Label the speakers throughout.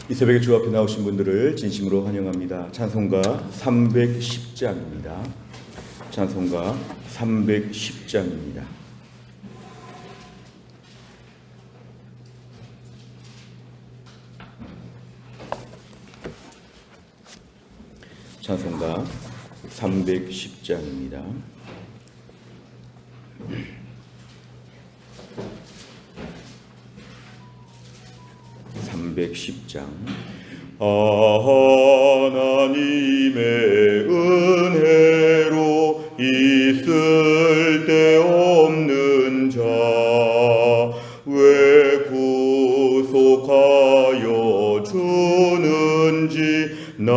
Speaker 1: 이 새벽에 주 앞에 나오신 분들을 진심으로 환영합니다. 찬송가 310장입니다. 찬송가 310장입니다. 찬송가 310장입니다. 310장. 하나님의 은혜로 있을 데 없는 자 왜 구속하여 주는지 난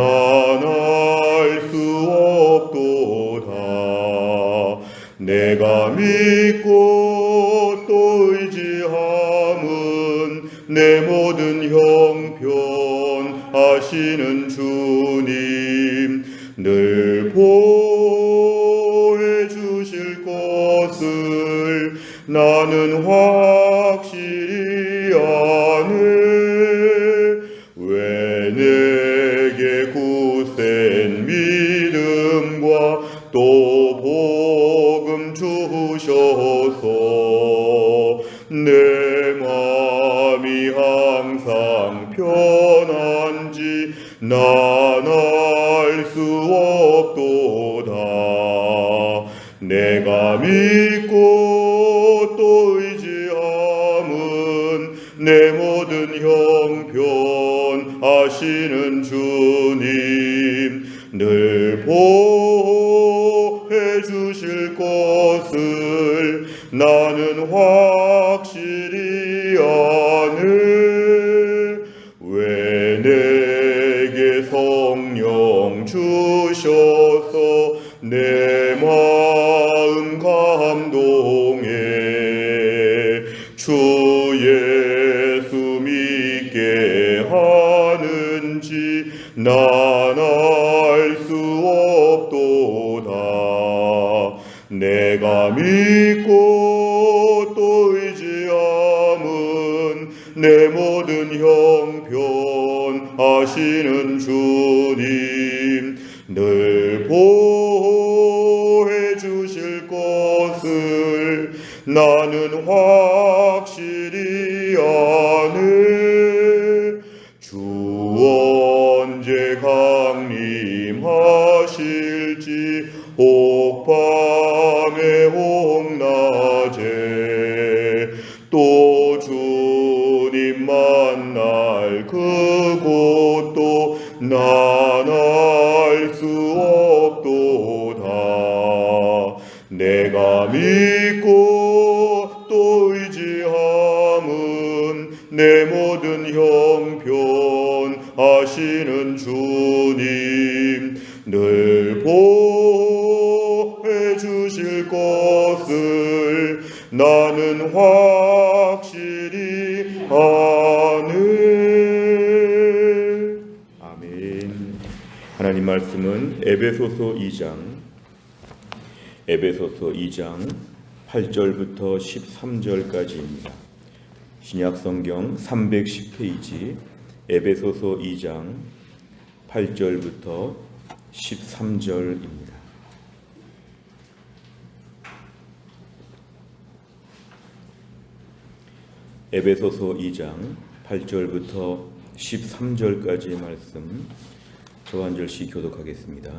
Speaker 1: 알 수 없도다. 내가 믿고 또 의지함은 내 모든 형편 하시는 주님 늘 보호해 주실 것을 나는 확실히 아네. 왜 내게 굳센 믿음과 또 복음 주셔서 내 마음이 항상 편한지 난 알 수 없도다. 내가 믿고 또 의지함은 내 모든 형편 하시는 주님 늘 보호해 주실 것을 나는 확실히 아네. 왜 내게 성령 주셔서 내 마음 감동해 주 예수 믿게 하는지 난 알 수 없도다. 내가 믿고 또 의지함은 내 모든 형편 하시는 주님 늘 보호해 주실 것을 나는 확실히 아네. 주 언제 강림하실지 혹 밤에 혹 낮에 또 주님 만날 그곳도 난 알 수 없도다. 내가 믿고 또 의지함은 내 모든 형편 하시는 주님 늘 보호해 주실 것을 나는 확실히 아네. 아멘. 하나님 말씀은 에베소서 2장 8절부터 13절까지입니다. 신약성경 310페이지 에베소서 2장 8절부터 13절입니다. 에베소서 2장 8절부터 13절까지의 말씀 저 한 절씩 교독하겠습니다.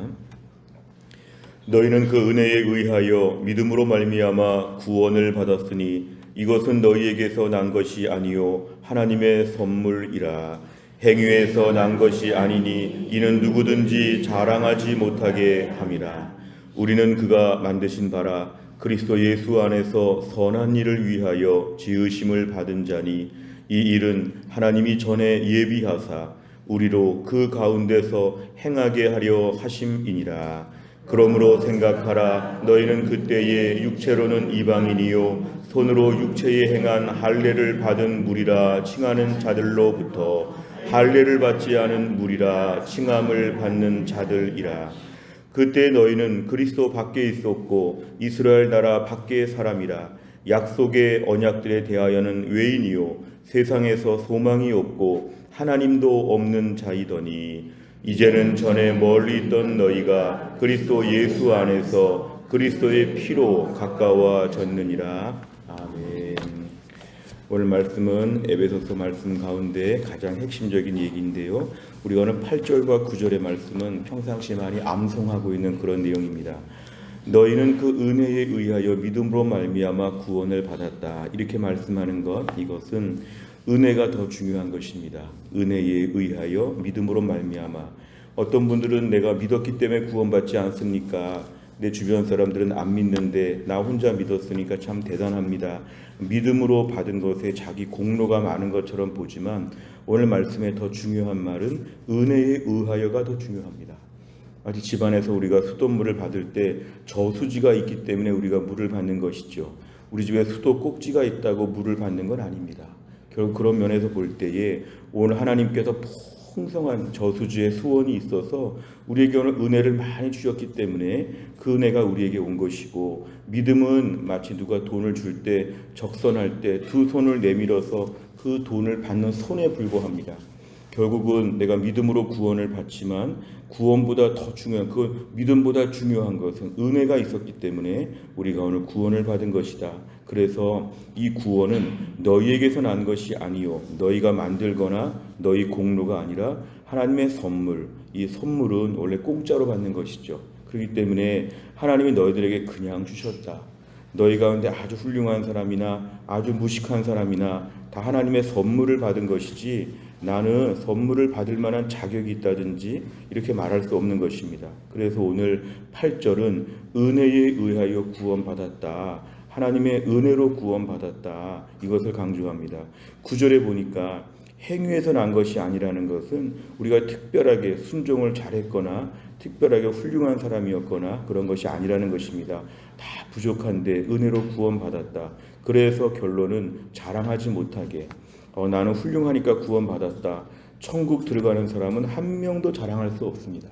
Speaker 1: 너희는 그 은혜에 의하여 믿음으로 말미암아 구원을 받았으니 이것은 너희에게서 난 것이 아니요 하나님의 선물이라. 행위에서 난 것이 아니니 이는 누구든지 자랑하지 못하게 함이라. 우리는 그가 만드신 바라 그리스도 예수 안에서 선한 일을 위하여 지으심을 받은 자니 이 일은 하나님이 전에 예비하사 우리로 그 가운데서 행하게 하려 하심이니라. 그러므로 생각하라. 너희는 그때에 육체로는 이방인이요 손으로 육체에 행한 할례를 받은 무리라 칭하는 자들로부터 할례를 받지 않은 무리라 칭함을 받는 자들이라. 그때 너희는 그리스도 밖에 있었고 이스라엘 나라 밖의 사람이라. 약속의 언약들에 대하여는 외인이요 세상에서 소망이 없고 하나님도 없는 자이더니 이제는 전에 멀리 있던 너희가 그리스도 예수 안에서 그리스도의 피로 가까워졌느니라. 아멘. 오늘 말씀은 에베소서 말씀 가운데 가장 핵심적인 얘기인데요. 우리가 오늘 8절과 9절의 말씀은 평상시에 많이 암송하고 있는 그런 내용입니다. 너희는 그 은혜에 의하여 믿음으로 말미암아 구원을 받았다. 이렇게 말씀하는 것, 이것은 은혜가 더 중요한 것입니다. 은혜에 의하여 믿음으로 말미암아. 어떤 분들은 내가 믿었기 때문에 구원받지 않습니까? 내 주변 사람들은 안 믿는데 나 혼자 믿었으니까 참 대단합니다. 믿음으로 받은 것에 자기 공로가 많은 것처럼 보지만 오늘 말씀에 더 중요한 말은 은혜에 의하여가 더 중요합니다. 아직 집안에서 우리가 수돗물을 받을 때 저수지가 있기 때문에 우리가 물을 받는 것이죠. 우리 집에 수도 꼭지가 있다고 물을 받는 건 아닙니다. 결국 그런 면에서 볼 때에 오늘 하나님께서 풍성한 저수지의 수원이 있어서 우리에게 오늘 은혜를 많이 주셨기 때문에 그 은혜가 우리에게 온 것이고, 믿음은 마치 누가 돈을 줄 때 적선할 때 두 손을 내밀어서 그 돈을 받는 손에 불과합니다. 결국은 내가 믿음으로 구원을 받지만 구원보다 더 중요한, 그 믿음보다 중요한 것은 은혜가 있었기 때문에 우리가 오늘 구원을 받은 것이다. 그래서 이 구원은 너희에게서 난 것이 아니요 너희가 만들거나 너희 공로가 아니라 하나님의 선물. 이 선물은 원래 공짜로 받는 것이죠. 그렇기 때문에 하나님이 너희들에게 그냥 주셨다. 너희 가운데 아주 훌륭한 사람이나 아주 무식한 사람이나 다 하나님의 선물을 받은 것이지 나는 선물을 받을 만한 자격이 있다든지 이렇게 말할 수 없는 것입니다. 그래서 오늘 8절은 은혜에 의하여 구원받았다. 하나님의 은혜로 구원받았다. 이것을 강조합니다. 9절에 보니까 행위에서 난 것이 아니라는 것은 우리가 특별하게 순종을 잘했거나 특별하게 훌륭한 사람이었거나 그런 것이 아니라는 것입니다. 다 부족한데 은혜로 구원받았다. 그래서 결론은 자랑하지 못하게 나는 훌륭하니까 구원받았다. 천국 들어가는 사람은 한 명도 자랑할 수 없습니다.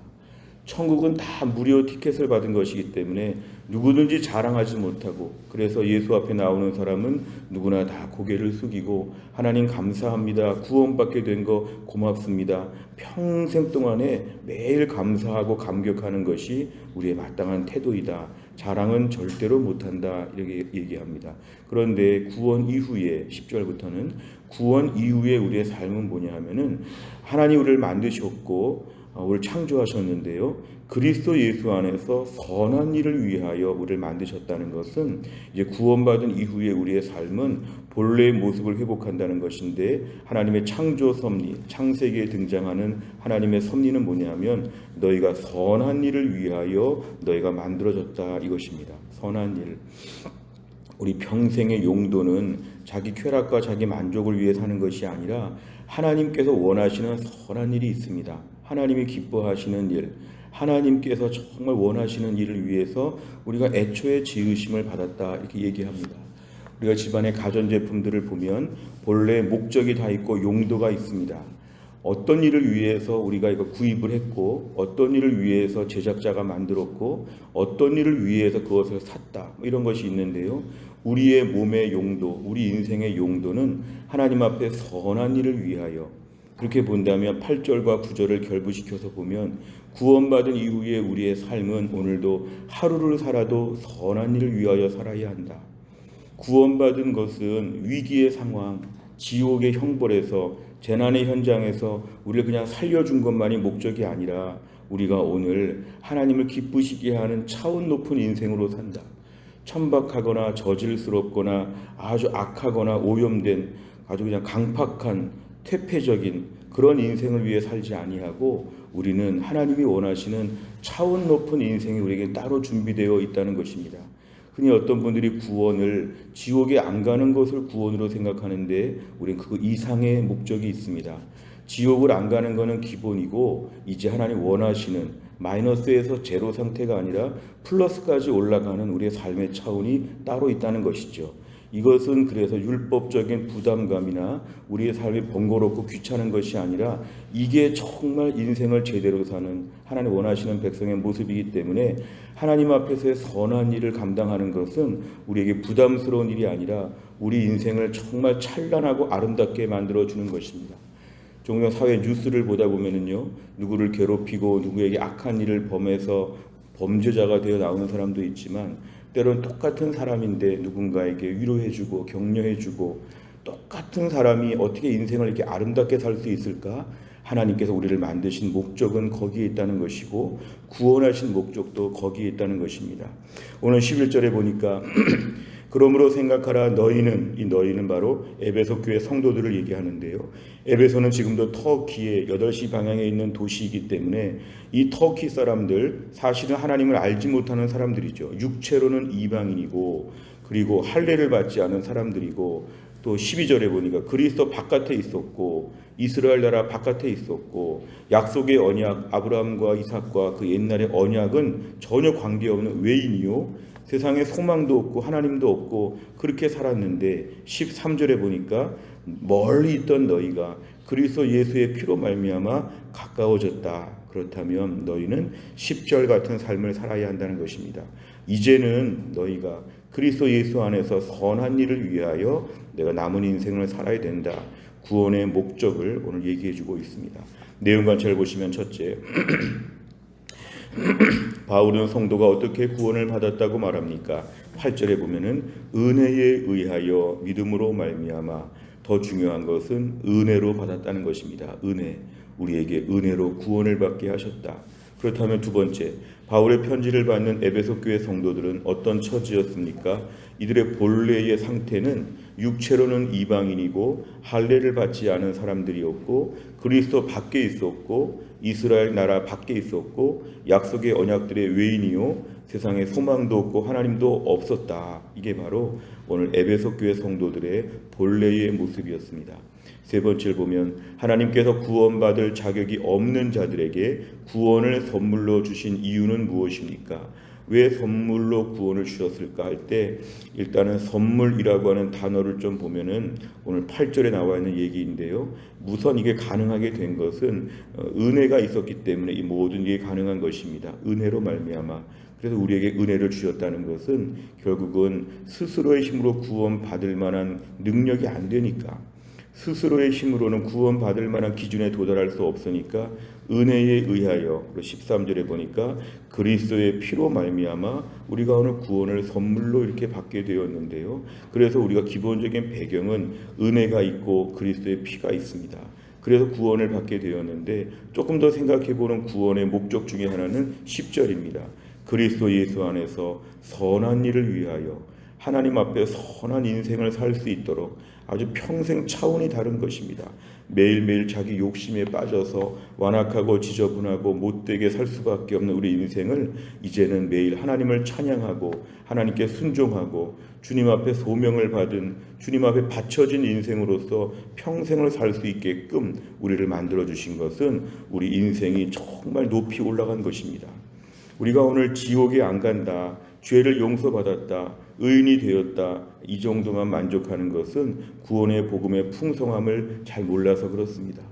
Speaker 1: 천국은 다 무료 티켓을 받은 것이기 때문에 누구든지 자랑하지 못하고, 그래서 예수 앞에 나오는 사람은 누구나 다 고개를 숙이고 하나님 감사합니다. 구원받게 된 거 고맙습니다. 평생 동안에 매일 감사하고 감격하는 것이 우리의 마땅한 태도이다. 자랑은 절대로 못한다. 이렇게 얘기합니다. 그런데 구원 이후에 10절부터는 구원 이후에 우리의 삶은 뭐냐 하면은 하나님 우리를 만드셨고 우리를 창조하셨는데요. 그리스도 예수 안에서 선한 일을 위하여 우리를 만드셨다는 것은 이제 구원받은 이후에 우리의 삶은 본래의 모습을 회복한다는 것인데, 하나님의 창조 섭리, 창세기에 등장하는 하나님의 섭리는 뭐냐면 너희가 선한 일을 위하여 너희가 만들어졌다 이것입니다. 선한 일. 우리 평생의 용도는 자기 쾌락과 자기 만족을 위해 사는 것이 아니라 하나님께서 원하시는 선한 일이 있습니다. 하나님이 기뻐하시는 일, 하나님께서 정말 원하시는 일을 위해서 우리가 애초에 지으심을 받았다 이렇게 얘기합니다. 우리가 집안의 가전제품들을 보면 본래 목적이 다 있고 용도가 있습니다. 어떤 일을 위해서 우리가 이거 구입을 했고, 어떤 일을 위해서 제작자가 만들었고, 어떤 일을 위해서 그것을 샀다 이런 것이 있는데요. 우리의 몸의 용도, 우리 인생의 용도는 하나님 앞에 선한 일을 위하여, 그렇게 본다면 8절과 9절을 결부시켜서 보면 구원받은 이후에 우리의 삶은 오늘도 하루를 살아도 선한 일을 위하여 살아야 한다. 구원받은 것은 위기의 상황, 지옥의 형벌에서, 재난의 현장에서 우리를 그냥 살려준 것만이 목적이 아니라 우리가 오늘 하나님을 기쁘시게 하는 차원 높은 인생으로 산다. 천박하거나 저질스럽거나 아주 악하거나 오염된 아주 그냥 강팍한 퇴폐적인 그런 인생을 위해 살지 아니하고 우리는 하나님이 원하시는 차원 높은 인생이 우리에게 따로 준비되어 있다는 것입니다. 흔히 어떤 분들이 구원을 지옥에 안 가는 것을 구원으로 생각하는데 우리는 그 이상의 목적이 있습니다. 지옥을 안 가는 것은 기본이고 이제 하나님 원하시는 마이너스에서 제로 상태가 아니라 플러스까지 올라가는 우리의 삶의 차원이 따로 있다는 것이죠. 이것은 그래서 율법적인 부담감이나 우리의 삶이 번거롭고 귀찮은 것이 아니라 이게 정말 인생을 제대로 사는 하나님 원하시는 백성의 모습이기 때문에 하나님 앞에서의 선한 일을 감당하는 것은 우리에게 부담스러운 일이 아니라 우리 인생을 정말 찬란하고 아름답게 만들어주는 것입니다. 종종 사회 뉴스를 보다 보면은요, 누구를 괴롭히고 누구에게 악한 일을 범해서 범죄자가 되어 나오는 사람도 있지만, 때로는 똑같은 사람인데 누군가에게 위로해주고 격려해주고, 똑같은 사람이 어떻게 인생을 이렇게 아름답게 살 수 있을까? 하나님께서 우리를 만드신 목적은 거기에 있다는 것이고, 구원하신 목적도 거기에 있다는 것입니다. 오늘 11절에 보니까 그러므로 생각하라. 너희는, 이 너희는 바로 에베소 교회 성도들을 얘기하는데요. 에베소는 지금도 터키의 8시 방향에 있는 도시이기 때문에 이 터키 사람들, 사실은 하나님을 알지 못하는 사람들이죠. 육체로는 이방인이고, 그리고 할례를 받지 않은 사람들이고, 또 12절에 보니까 그리스도 바깥에 있었고, 이스라엘 나라 바깥에 있었고, 약속의 언약 아브라함과 이삭과 그 옛날의 언약은 전혀 관계없는 외인이요, 세상에 소망도 없고 하나님도 없고 그렇게 살았는데, 13절에 보니까 멀리 있던 너희가 그리스도 예수의 피로 말미암아 가까워졌다. 그렇다면 너희는 10절 같은 삶을 살아야 한다는 것입니다. 이제는 너희가 그리스도 예수 안에서 선한 일을 위하여 내가 남은 인생을 살아야 된다. 구원의 목적을 오늘 얘기해주고 있습니다. 내용관찰 보시면, 첫째, 바울은 성도가 어떻게 구원을 받았다고 말합니까? 8절에 보면은 은혜에 의하여 믿음으로 말미암아, 더 중요한 것은 은혜로 받았다는 것입니다. 은혜, 우리에게 은혜로 구원을 받게 하셨다. 그렇다면 두 번째, 바울의 편지를 받는 에베소 교회 성도들은 어떤 처지였습니까? 이들의 본래의 상태는 육체로는 이방인이고 할례를 받지 않은 사람들이었고, 그리스도 밖에 있었고, 이스라엘 나라 밖에 있었고, 약속의 언약들의 외인이요, 세상에 소망도 없고 하나님도 없었다. 이게 바로 오늘 에베소 교회 성도들의 본래의 모습이었습니다. 세 번째를 보면, 하나님께서 구원받을 자격이 없는 자들에게 구원을 선물로 주신 이유는 무엇입니까? 왜 선물로 구원을 주셨을까 할 때, 일단은 선물이라고 하는 단어를 좀 보면은 오늘 8절에 나와 있는 얘기인데요. 우선 이게 가능하게 된 것은 은혜가 있었기 때문에 이 모든 게 가능한 것입니다. 은혜로 말미암아. 그래서 우리에게 은혜를 주셨다는 것은 결국은 스스로의 힘으로 구원받을 만한 능력이 안 되니까, 스스로의 힘으로는 구원받을 만한 기준에 도달할 수 없으니까 은혜에 의하여, 13절에 보니까 그리스도의 피로 말미암아 우리가 오늘 구원을 선물로 이렇게 받게 되었는데요. 그래서 우리가 기본적인 배경은 은혜가 있고 그리스도의 피가 있습니다. 그래서 구원을 받게 되었는데, 조금 더 생각해보는 구원의 목적 중에 하나는 10절입니다. 그리스도 예수 안에서 선한 일을 위하여, 하나님 앞에 선한 인생을 살 수 있도록 아주 평생 차원이 다른 것입니다. 매일매일 자기 욕심에 빠져서 완악하고 지저분하고 못되게 살 수밖에 없는 우리 인생을 이제는 매일 하나님을 찬양하고 하나님께 순종하고 주님 앞에 소명을 받은, 주님 앞에 바쳐진 인생으로서 평생을 살 수 있게끔 우리를 만들어 주신 것은 우리 인생이 정말 높이 올라간 것입니다. 우리가 오늘 지옥에 안 간다, 죄를 용서받았다, 의인이 되었다, 이 정도만 만족하는 것은 구원의 복음의 풍성함을 잘 몰라서 그렇습니다.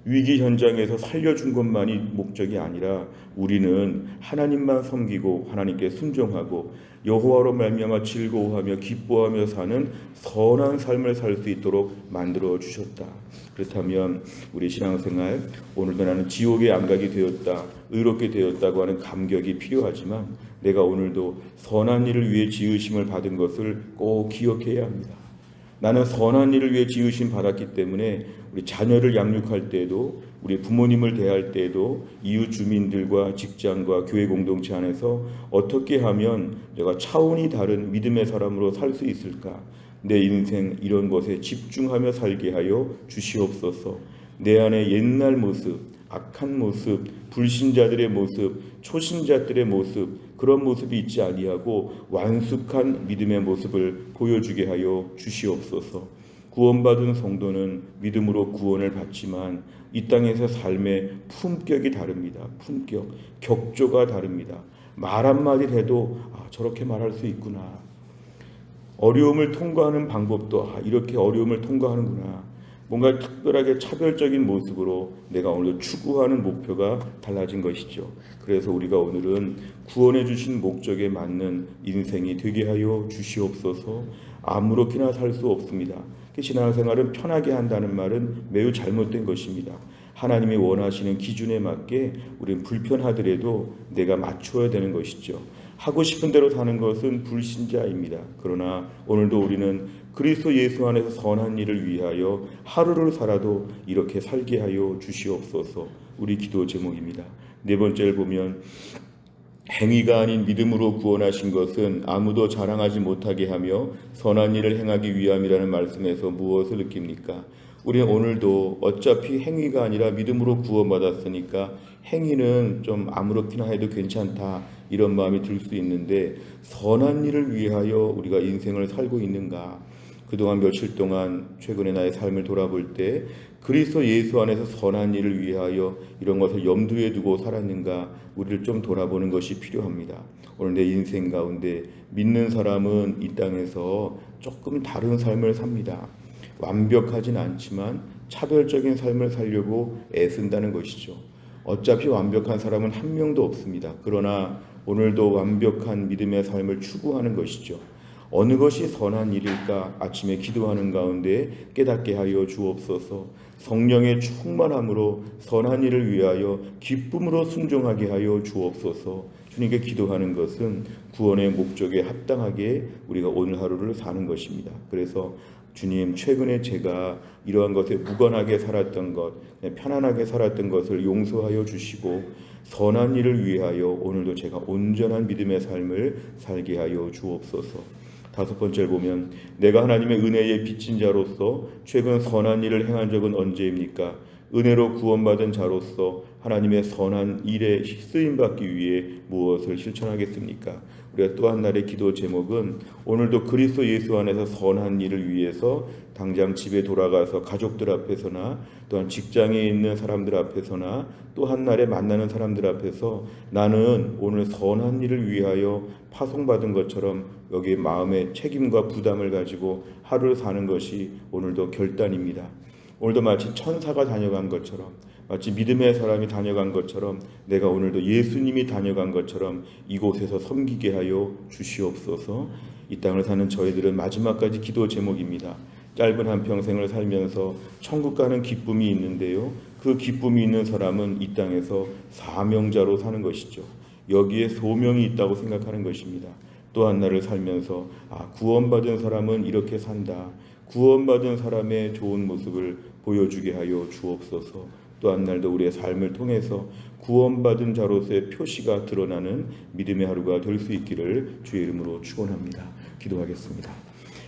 Speaker 1: 위기 현장에서 살려준 것만이 목적이 아니라 우리는 하나님만 섬기고 하나님께 순종하고 여호와로 말미암아 즐거워하며 기뻐하며 사는 선한 삶을 살 수 있도록 만들어 주셨다. 그렇다면 우리 신앙생활, 오늘도 나는 지옥에 안 가게 되었다, 의롭게 되었다고 하는 감격이 필요하지만, 내가 오늘도 선한 일을 위해 지으심을 받은 것을 꼭 기억해야 합니다. 나는 선한 일을 위해 지으심 받았기 때문에 우리 자녀를 양육할 때에도, 우리 부모님을 대할 때에도, 이웃 주민들과 직장과 교회 공동체 안에서 어떻게 하면 내가 차원이 다른 믿음의 사람으로 살 수 있을까? 내 인생 이런 것에 집중하며 살게 하여 주시옵소서. 내 안에 옛날 모습, 악한 모습, 불신자들의 모습, 초신자들의 모습, 그런 모습이 있지 아니하고 완숙한 믿음의 모습을 보여주게 하여 주시옵소서. 구원받은 성도는 믿음으로 구원을 받지만 이 땅에서 삶의 품격이 다릅니다. 품격, 격조가 다릅니다. 말 한마디를 해도 저렇게 말할 수 있구나. 어려움을 통과하는 방법도 이렇게 어려움을 통과하는구나. 뭔가 특별하게 차별적인 모습으로 내가 오늘 추구하는 목표가 달라진 것이죠. 그래서 우리가 오늘은 구원해 주신 목적에 맞는 인생이 되게 하여 주시옵소서. 아무렇게나 살 수 없습니다. 신앙생활은 편하게 한다는 말은 매우 잘못된 것입니다. 하나님이 원하시는 기준에 맞게 우리는 불편하더라도 내가 맞춰야 되는 것이죠. 하고 싶은 대로 사는 것은 불신자입니다. 그러나 오늘도 우리는 그리스도 예수 안에서 선한 일을 위하여 하루를 살아도 이렇게 살게 하여 주시옵소서. 우리 기도 제목입니다. 네 번째를 보면 행위가 아닌 믿음으로 구원하신 것은 아무도 자랑하지 못하게 하며 선한 일을 행하기 위함이라는 말씀에서 무엇을 느낍니까? 우리는 오늘도 어차피 행위가 아니라 믿음으로 구원받았으니까 행위는 좀 아무렇게나 해도 괜찮다 이런 마음이 들 수 있는데 선한 일을 위하여 우리가 인생을 살고 있는가? 그동안 며칠 동안 최근에 나의 삶을 돌아볼 때 그리스도 예수 안에서 선한 일을 위하여 이런 것을 염두에 두고 살았는가 우리를 좀 돌아보는 것이 필요합니다. 오늘 내 인생 가운데 믿는 사람은 이 땅에서 조금 다른 삶을 삽니다. 완벽하진 않지만 차별적인 삶을 살려고 애쓴다는 것이죠. 어차피 완벽한 사람은 한 명도 없습니다. 그러나 오늘도 완벽한 믿음의 삶을 추구하는 것이죠. 어느 것이 선한 일일까 아침에 기도하는 가운데 깨닫게 하여 주옵소서. 성령의 충만함으로 선한 일을 위하여 기쁨으로 순종하게 하여 주옵소서. 주님께 기도하는 것은 구원의 목적에 합당하게 우리가 오늘 하루를 사는 것입니다. 그래서 주님, 최근에 제가 이러한 것에 무관하게 살았던 것, 편안하게 살았던 것을 용서하여 주시고 선한 일을 위하여 오늘도 제가 온전한 믿음의 삶을 살게 하여 주옵소서. 다섯 번째를 보면 내가 하나님의 은혜에 빚진 자로서 최근 선한 일을 행한 적은 언제입니까? 은혜로 구원받은 자로서 하나님의 선한 일에 쓰임받기 위해 무엇을 실천하겠습니까? 우리가 또 한 날의 기도 제목은 오늘도 그리스도 예수 안에서 선한 일을 위해서 당장 집에 돌아가서 가족들 앞에서나 또한 직장에 있는 사람들 앞에서나 또 한 날에 만나는 사람들 앞에서 나는 오늘 선한 일을 위하여 파송받은 것처럼 여기에 마음의 책임과 부담을 가지고 하루를 사는 것이 오늘도 결단입니다. 오늘도 마치 천사가 다녀간 것처럼 마치 믿음의 사람이 다녀간 것처럼 내가 오늘도 예수님이 다녀간 것처럼 이곳에서 섬기게 하여 주시옵소서. 이 땅을 사는 저희들은 마지막까지 기도 제목입니다. 짧은 한평생을 살면서 천국 가는 기쁨이 있는데요. 그 기쁨이 있는 사람은 이 땅에서 사명자로 사는 것이죠. 여기에 소명이 있다고 생각하는 것입니다. 또 한 날을 살면서 구원받은 사람은 이렇게 산다. 구원받은 사람의 좋은 모습을 보여주게 하여 주옵소서. 또 한 날도 우리의 삶을 통해서 구원받은 자로서의 표시가 드러나는 믿음의 하루가 될 수 있기를 주의 이름으로 축원합니다. 기도하겠습니다.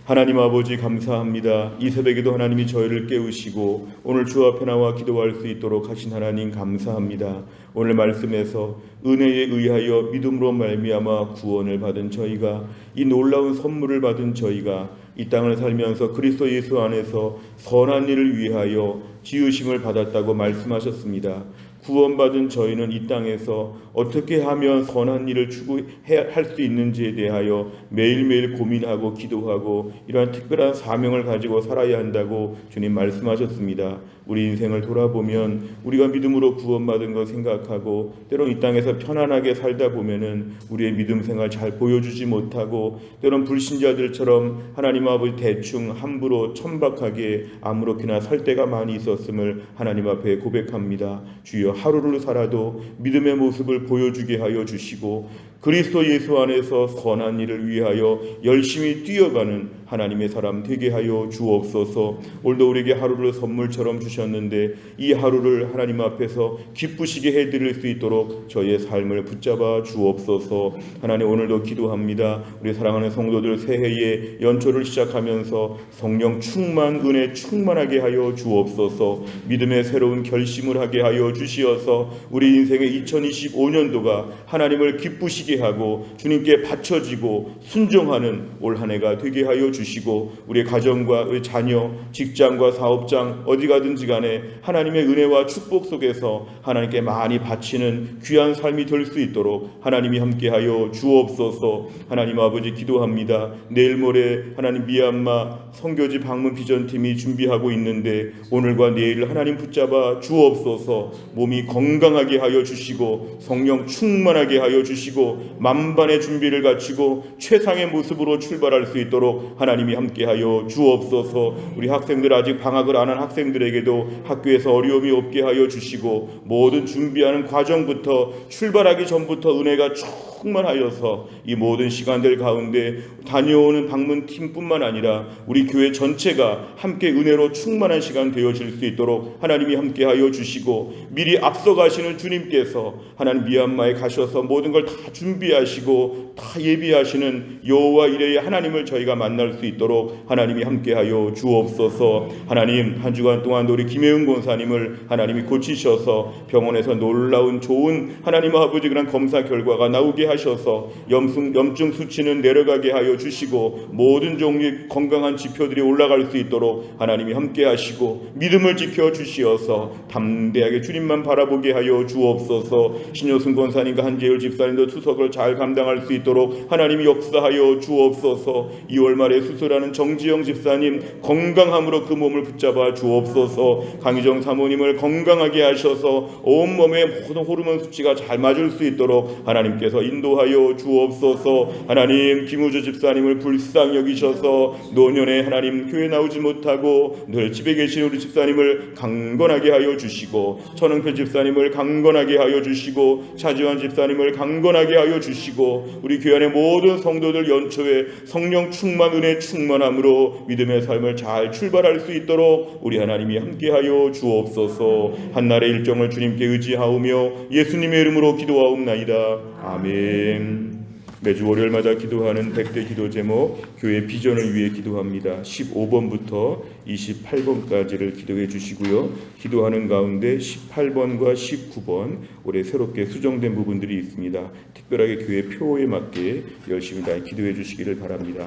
Speaker 1: 하나님 아버지 감사합니다. 이 새벽에도 하나님이 저희를 깨우시고 오늘 주 앞에 나와 기도할 수 있도록 하신 하나님 감사합니다. 오늘 말씀에서 은혜에 의하여 믿음으로 말미암아 구원을 받은 저희가 이 놀라운 선물을 받은 저희가 이 땅을 살면서 그리스도 예수 안에서 선한 일을 위하여 지으심을 받았다고 말씀하셨습니다. 구원받은 저희는 이 땅에서 어떻게 하면 선한 일을 추구할 수 있는지에 대하여 매일매일 고민하고 기도하고 이러한 특별한 사명을 가지고 살아야 한다고 주님 말씀하셨습니다. 우리 인생을 돌아보면 우리가 믿음으로 구원받은 것 생각하고 때론 이 땅에서 편안하게 살다 보면은 우리의 믿음 생활 잘 보여주지 못하고 때론 불신자들처럼 하나님 아버지 대충 함부로 천박하게 아무렇게나 살 때가 많이 있었음을 하나님 앞에 고백합니다. 주여 하루를 살아도 믿음의 모습을 보여주게 하여 주시고 그리스도 예수 안에서 선한 일을 위하여 열심히 뛰어가는 하나님의 사람 되게 하여 주옵소서. 오늘도 우리에게 하루를 선물처럼 주셨는데 이 하루를 하나님 앞에서 기쁘시게 해드릴 수 있도록 저희의 삶을 붙잡아 주옵소서. 하나님 오늘도 기도합니다. 우리 사랑하는 성도들 새해의 연초를 시작하면서 성령 충만 은혜 충만하게 하여 주옵소서. 믿음의 새로운 결심을 하게 하여 주시어서 우리 인생의 2025년도가 하나님을 기쁘시게 하고 주님께 바쳐지고 순종하는 올 한 해가 되게 하여 주시고 우리의 가정과 우리 자녀, 직장과 사업장 어디 가든지 간에 하나님의 은혜와 축복 속에서 하나님께 많이 바치는 귀한 삶이 될 수 있도록 하나님이 함께하여 주옵소서. 하나님 아버지 기도합니다. 내일 모레 하나님 미얀마 선교지 방문 비전팀이 준비하고 있는데 오늘과 내일 하나님 붙잡아 주옵소서. 몸이 건강하게 하여 주시고 성령 충만하게 하여 주시고 주시고 만반의 준비를 갖추고 최상의 모습으로 출발할 수 있도록 하나님이 함께하여 주옵소서. 우리 학생들 아직 방학을 안 한 학생들에게도 학교에서 어려움이 없게 하여 주시고 모든 준비하는 과정부터 출발하기 전부터 은혜가 충만하여서 이 모든 시간들 가운데 다녀오는 방문팀뿐만 아니라 우리 교회 전체가 함께 은혜로 충만한 시간 되어질 수 있도록 하나님이 함께하여 주시고 미리 앞서가시는 주님께서 하나님 미얀마에 가셔서 모든 걸 다 준비하시고 다 예비하시는 여호와 이레의 하나님을 저희가 만날 수 있도록 하나님이 함께하여 주옵소서. 하나님 한 주간 동안 우리 김혜은 권사님을 하나님이 고치셔서 병원에서 놀라운 좋은 하나님 아버지 그런 검사 결과가 나오게 하셔서 염증 수치는 내려가게 하여 주시고 모든 종류의 건강한 지표들이 올라갈 수 있도록 하나님이 함께 하시고 믿음을 지켜 주시어서 담대하게 주님만 바라보게 하여 주옵소서. 신효승 권사님과 한재율 집사님도 수석을 잘 감당할 수 있도록 하나님이 역사하여 주옵소서. 2월 말에 수술하는 정지영 집사님 건강함으로 그 몸을 붙잡아 주옵소서. 강희정 사모님을 건강하게 하셔서 온몸의 모든 호르몬 수치가 잘 맞을 수 있도록 하나님께서 인도하여 주옵소서. 하나님 김우주 집사님을 불쌍히 여기셔서 노년에 하나님 교회 나오지 못하고 늘 집에 계신 우리 집사님을 강건하게 하여 주시고 천흥표 집사님을 강건하게 하여 주시고 차지환 집사님을 강건하게 하여 주시고 우리 교회 안의 모든 성도들 연초에 성령 충만 은혜 충만함으로 믿음의 삶을 잘 출발할 수 있도록 우리 하나님이 함께하여 주옵소서. 한날의 일정을 주님께 의지하오며 예수님의 이름으로 기도하옵나이다. 아멘. 매주 월요일마다 기도하는 100대 기도 제목 교회 비전을 위해 기도합니다. 15번부터 28번까지를 기도해 주시고요. 기도하는 가운데 18번과 19번 올해 새롭게 수정된 부분들이 있습니다. 특별하게 교회 표에 맞게 열심히 다 기도해 주시기를 바랍니다.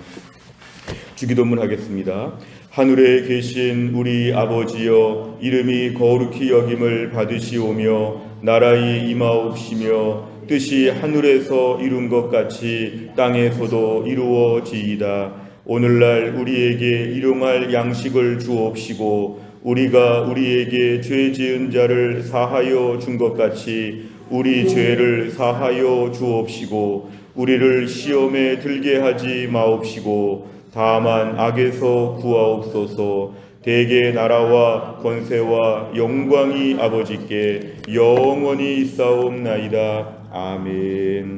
Speaker 1: 주기도문 하겠습니다. 하늘에 계신 우리 아버지여, 이름이 거룩히 여김을 받으시오며 나라의 임하옵시며 뜻이 하늘에서 이룬 것 같이 땅에서도 이루어지이다. 오늘날 우리에게 일용할 양식을 주옵시고 우리가 우리에게 죄 지은 자를 사하여 준 것 같이 우리 죄를 사하여 주옵시고 우리를 시험에 들게 하지 마옵시고 다만 악에서 구하옵소서. 대개 나라와 권세와 영광이 아버지께 영원히 있사옵나이다. 아멘.